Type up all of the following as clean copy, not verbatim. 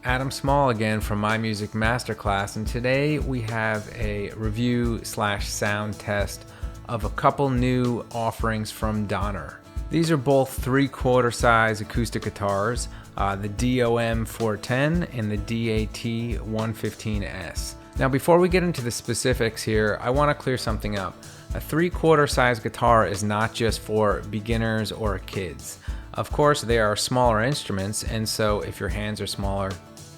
Adam Small again from MyMusicMasterclass, and today we have a review slash sound test of a couple new offerings from Donner. These are both 3/4 size acoustic guitars, the DOM 410 and the DAT 115S. Now before we get into the specifics here, I want to clear something up. A 3/4 size guitar is not just for beginners or kids. Of course, they are smaller instruments, and so if your hands are smaller,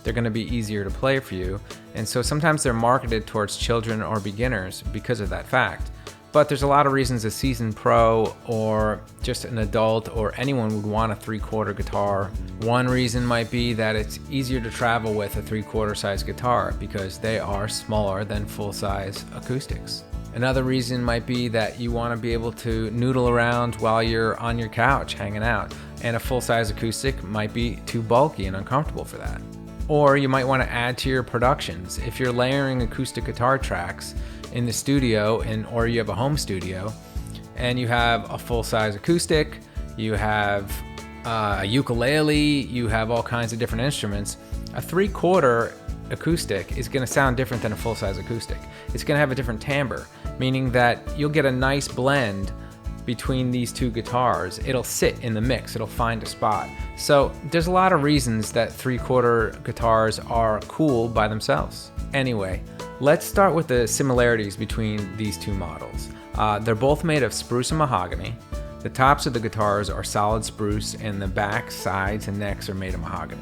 they're going to be easier to play for you. And so sometimes they're marketed towards children or beginners because of that fact. But there's a lot of reasons a seasoned pro or just an adult or anyone would want a 3/4 guitar. One reason might be that it's easier to travel with a 3/4 size guitar because they are smaller than full-size acoustics. Another reason might be that you want to be able to noodle around while you're on your couch hanging out, and a full-size acoustic might be too bulky and uncomfortable for that. Or you might want to add to your productions. If you're layering acoustic guitar tracks in the studio or you have a home studio and you have a full-size acoustic, you have a ukulele, you have all kinds of different instruments, a 3/4 acoustic is going to sound different than a full-size acoustic. It's going to have a different timbre, meaning that you'll get a nice blend between these two guitars. It'll sit in the mix, it'll find a spot. So there's a lot of reasons that 3/4 guitars are cool by themselves. Anyway, let's start with the similarities between these two models. They're both made of spruce and mahogany. The tops of the guitars are solid spruce and the back, sides, and necks are made of mahogany.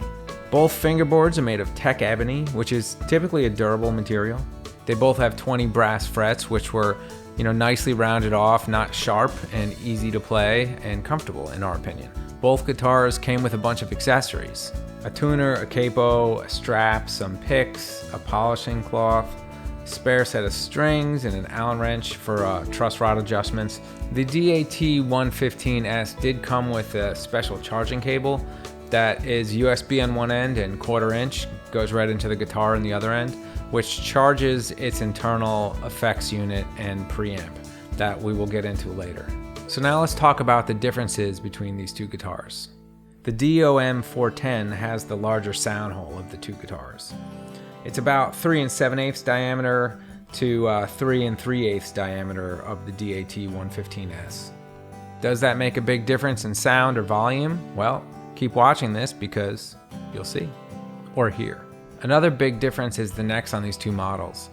Both fingerboards are made of tech ebony, which is typically a durable material. They both have 20 brass frets, which were nicely rounded off, not sharp, and easy to play and comfortable in our opinion. Both guitars came with a bunch of accessories: a tuner, a capo, a strap, some picks, a polishing cloth, spare set of strings, and an Allen wrench for truss rod adjustments. The DAT 115S did come with a special charging cable that is USB on one end and 1/4 inch, goes right into the guitar on the other end, which charges its internal effects unit and preamp that we will get into later. So now let's talk about the differences between these two guitars. The DOM 410 has the larger sound hole of the two guitars. It's about 3 7/8 diameter to 3 3/8 diameter of the DAT 115S. Does that make a big difference in sound or volume? Well, keep watching this because you'll see, or hear. Another big difference is the necks on these two models.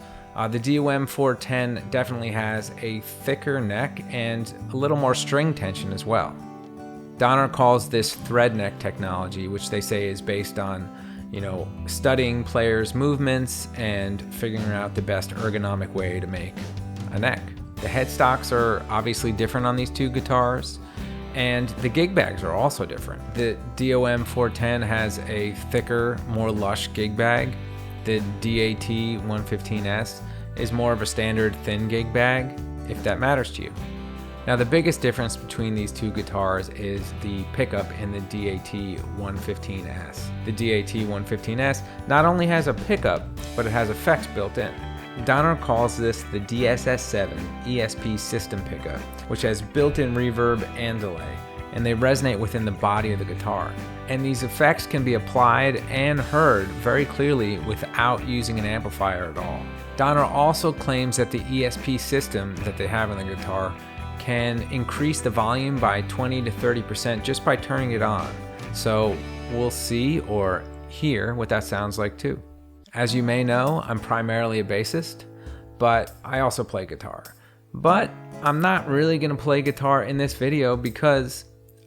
The DOM 410 definitely has a thicker neck and a little more string tension as well. Donner calls this thread neck technology, which they say is based on, studying players' movements and figuring out the best ergonomic way to make a neck. The headstocks are obviously different on these two guitars, and the gig bags are also different. The DOM 410 has a thicker, more lush gig bag. The DAT 115S is more of a standard thin gig bag, if that matters to you. Now the biggest difference between these two guitars is the pickup in the DAT 115S. The DAT 115S not only has a pickup, but it has effects built in. Donner calls this the DSS7 ESP system pickup, which has built-in reverb and delay, and they resonate within the body of the guitar. And these effects can be applied and heard very clearly without using an amplifier at all. Donner also claims that the ESP system that they have on the guitar can increase the volume by 20 to 30% just by turning it on. So we'll see or hear what that sounds like too. As you may know, I'm primarily a bassist, but I also play guitar. But I'm not really going to play guitar in this video because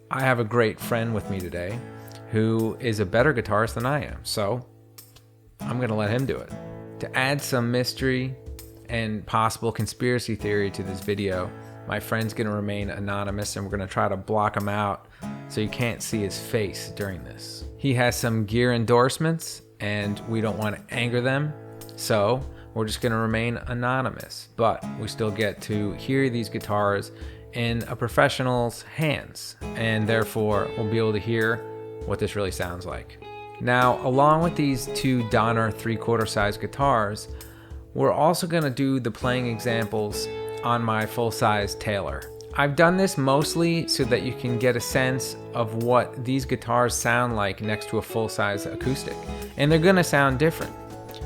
I have a great friend with me today who is a better guitarist than I am. So I'm going to let him do it. To add some mystery and possible conspiracy theory to this video, my friend's going to remain anonymous, and we're going to try to block him out so you can't see his face during this. He has some gear endorsements, and we don't want to anger them, so we're just going to remain anonymous. But we still get to hear these guitars in a professional's hands, and therefore we'll be able to hear what this really sounds like. Now, along with these two Donner 3/4 size guitars, we're also going to do the playing examples on my full-size Taylor. I've done this mostly so that you can get a sense of what these guitars sound like next to a full-size acoustic. And they're gonna sound different.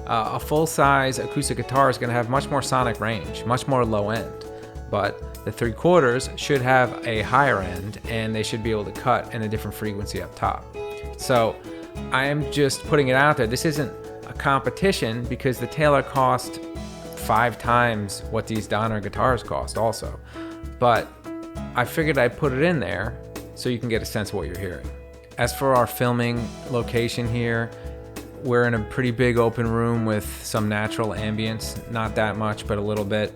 A full-size acoustic guitar is gonna have much more sonic range, much more low end. But the 3/4 should have a higher end, and they should be able to cut in a different frequency up top. So I am just putting it out there. This isn't a competition because the Taylor cost 5 times what these Donner guitars cost also. But I figured I'd put it in there so you can get a sense of what you're hearing. As for our filming location here, we're in a pretty big open room with some natural ambience, not that much, but a little bit.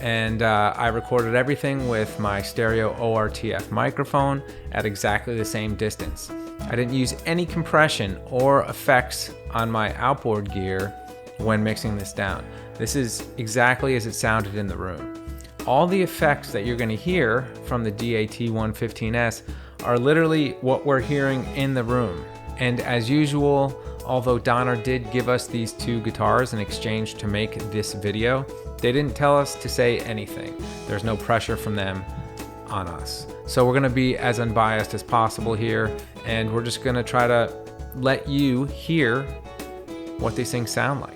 And I recorded everything with my stereo ORTF microphone at exactly the same distance. I didn't use any compression or effects on my outboard gear when mixing this down. This is exactly as it sounded in the room. All the effects that you're going to hear from the DAT-115S are literally what we're hearing in the room. And as usual, although Donner did give us these 2 guitars in exchange to make this video, they didn't tell us to say anything. There's no pressure from them on us. So we're going to be as unbiased as possible here, and we're just going to try to let you hear what these things sound like.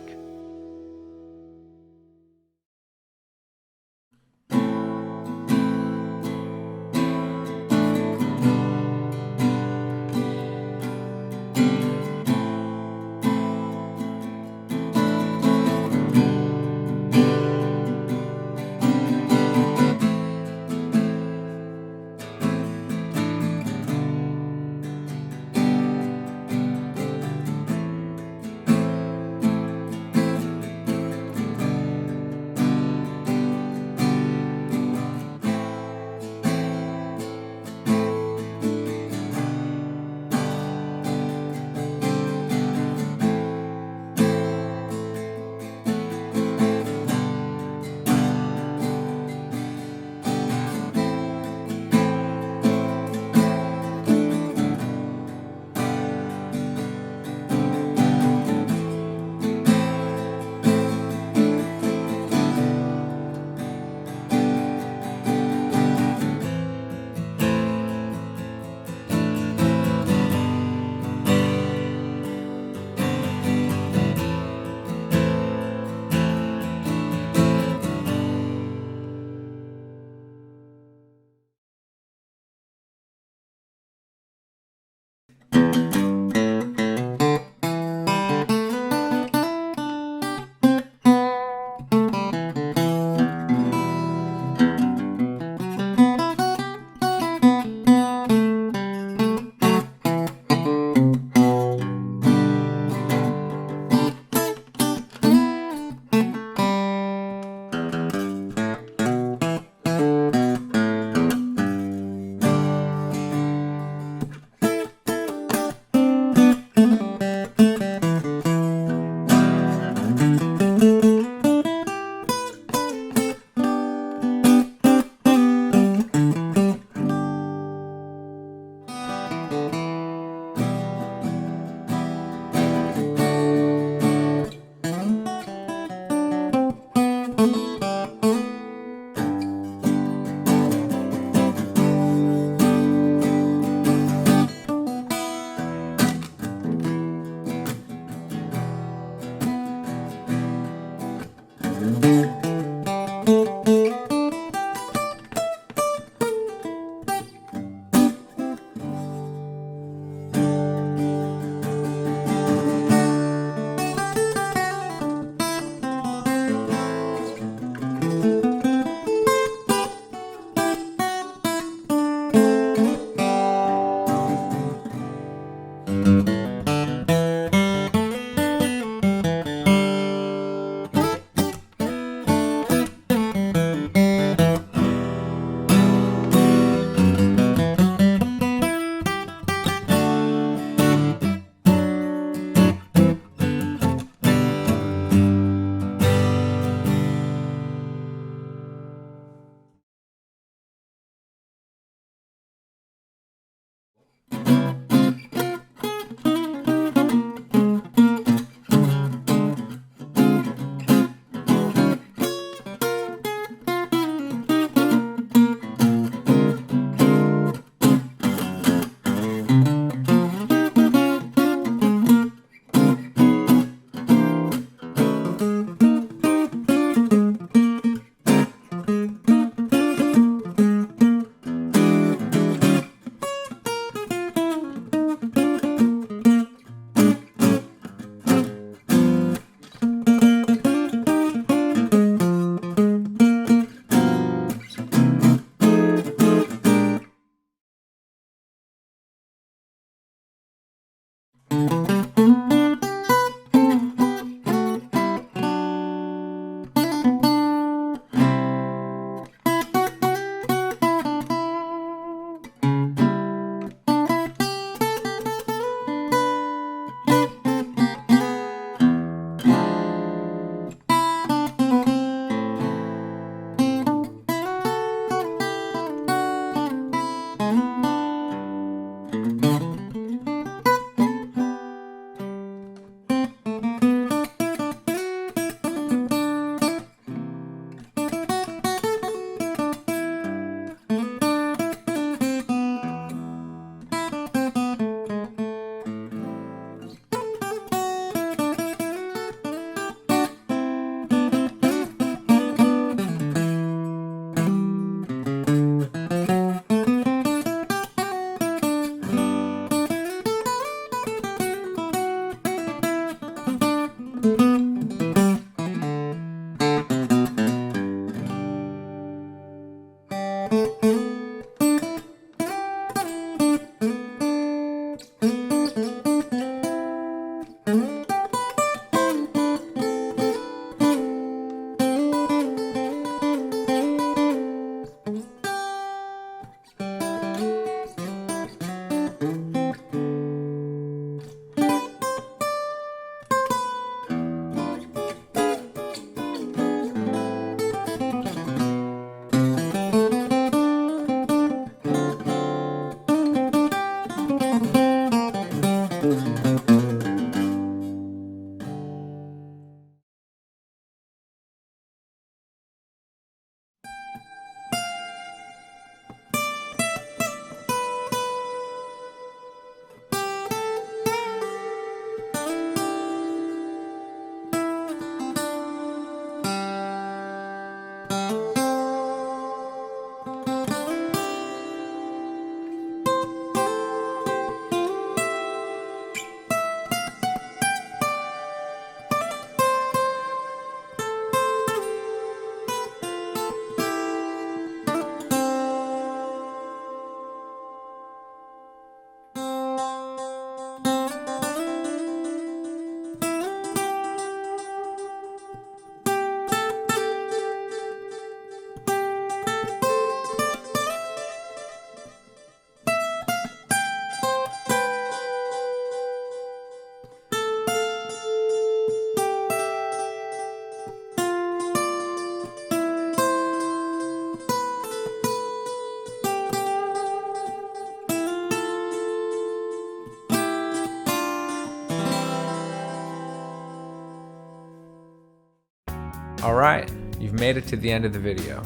Alright, you've made it to the end of the video.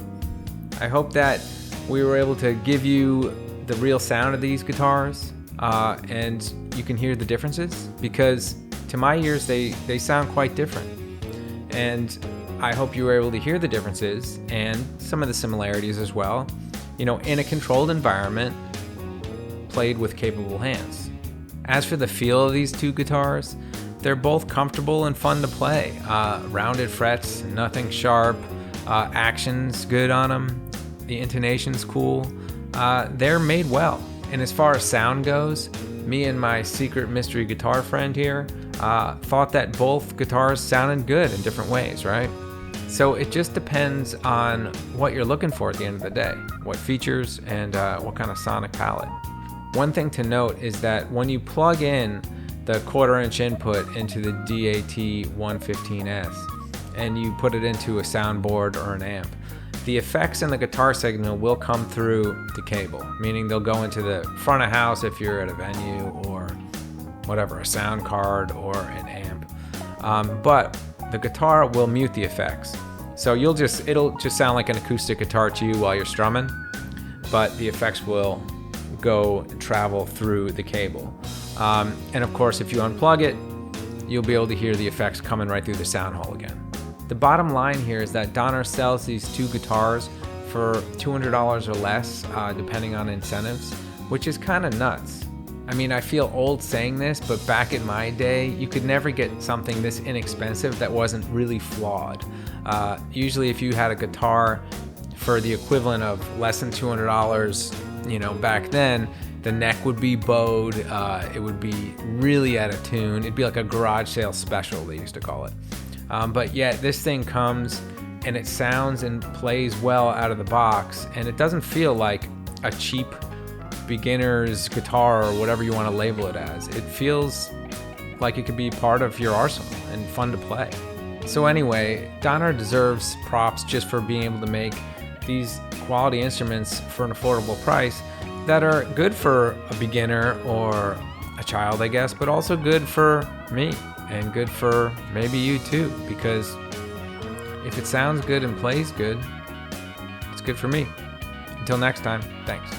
I hope that we were able to give you the real sound of these guitars, and you can hear the differences, because to my ears they sound quite different. And I hope you were able to hear the differences and some of the similarities as well, you know, in a controlled environment played with capable hands. As for the feel of these two guitars, they're both comfortable and fun to play. Rounded frets, nothing sharp, action's good on them, the intonation's cool. They're made well. And as far as sound goes, me and my secret mystery guitar friend here thought that both guitars sounded good in different ways, right? So it just depends on what you're looking for at the end of the day, what features and what kind of sonic palette. One thing to note is that when you plug in the 1/4" input into the DAT-115S and you put it into a soundboard or an amp, the effects in the guitar signal will come through the cable, meaning they'll go into the front of house if you're at a venue or whatever, a sound card or an amp. But the guitar will mute the effects. So it'll just sound like an acoustic guitar to you while you're strumming, but the effects will travel through the cable. And of course, if you unplug it, you'll be able to hear the effects coming right through the sound hole again. The bottom line here is that Donner sells these two guitars for $200 or less, depending on incentives, which is kind of nuts. I mean, I feel old saying this, but back in my day, you could never get something this inexpensive that wasn't really flawed. Usually if you had a guitar for the equivalent of less than $200, you know, back then, the neck would be bowed, it would be really out of tune. It'd be like a garage sale special, they used to call it. But yet this thing comes and it sounds and plays well out of the box, and it doesn't feel like a cheap beginner's guitar or whatever you want to label it as. It feels like it could be part of your arsenal and fun to play. So anyway, Donner deserves props just for being able to make these quality instruments for an affordable price that are good for a beginner or a child, I guess, but also good for me and good for maybe you too, because if it sounds good and plays good, it's good for me. Until next time, thanks.